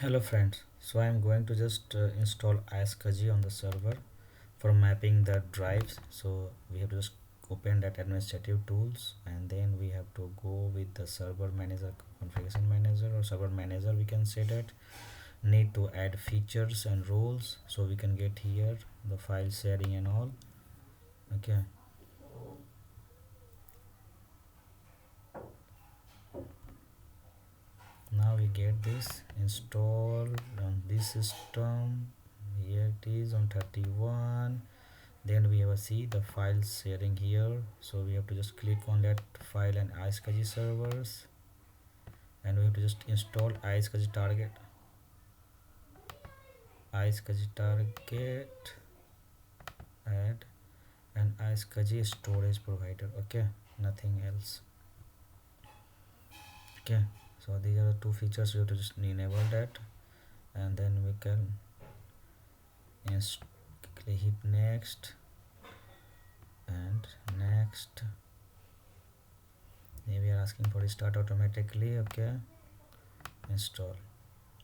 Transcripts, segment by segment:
Hello friends, so I am going to just install iscsi on the server for mapping the drives. So we have to just open that administrative tools, and then we have to go with the server manager, configuration manager, or server manager, we can say that. Need to add features and roles, so we can get here the file sharing and all. Okay, now we get this installed on this system. Here it is on 31. Then we have a see the file sharing here, so we have to just click on that file and iscsi servers, and we have to just install iscsi target, add, and iscsi storage provider. Okay, nothing else. Okay, so these are the two features. We have to just enable that, and then we can hit next and next. We are asking for restart automatically. Okay, install.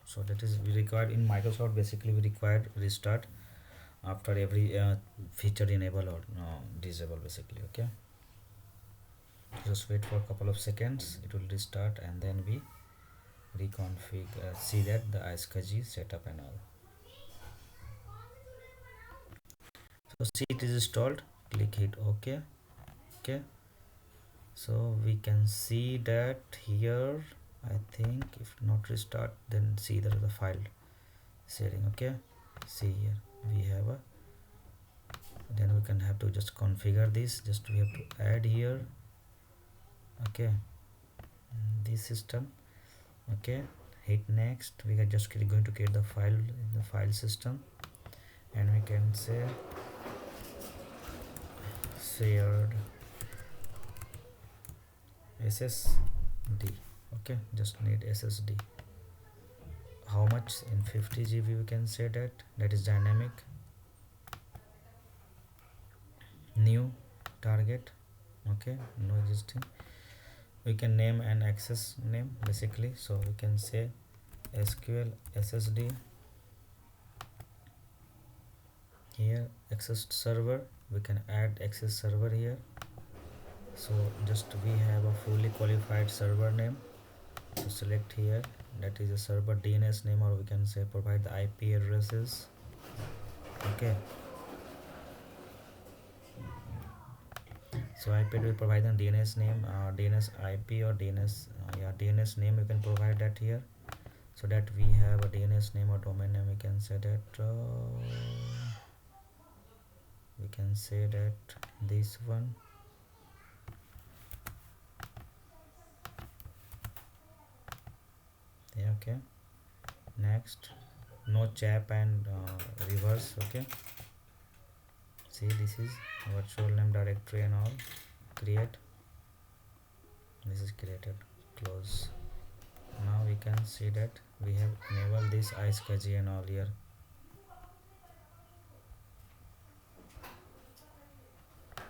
So that is we required in Microsoft. Basically we required restart after every feature enable or disable, basically. Okay, just wait for a couple of seconds, it will restart, and then we reconfigure, see that the iscsi setup and all. So see, it is installed, click hit OK. Okay, so we can see that here. I think if not restart, then see there is the file sharing. Okay, see here we have a, then we can have to just configure this, just we have to add here. Okay, this system. Okay, hit next. We are just going to create the file in the file system, and we can say shared ssd. Okay, just need ssd. How much? In 50 GB we can say that is dynamic. New target. Okay, no existing. We can name an access name, basically, so we can say sql ssd. Here access server, we can add access server here. So just we have a fully qualified server name, so select here, that is a server DNS name, or we can say provide the IP addresses. Okay, so IP will provide the DNS name, DNS IP, or DNS DNS name. You can provide that here, so that we have a DNS name or domain name. We can say that this one. Yeah, okay, next. No chap and reverse. Okay, see, this is virtual name directory and all. Create, this is created, close. Now we can see that we have enabled this iscsi and all here.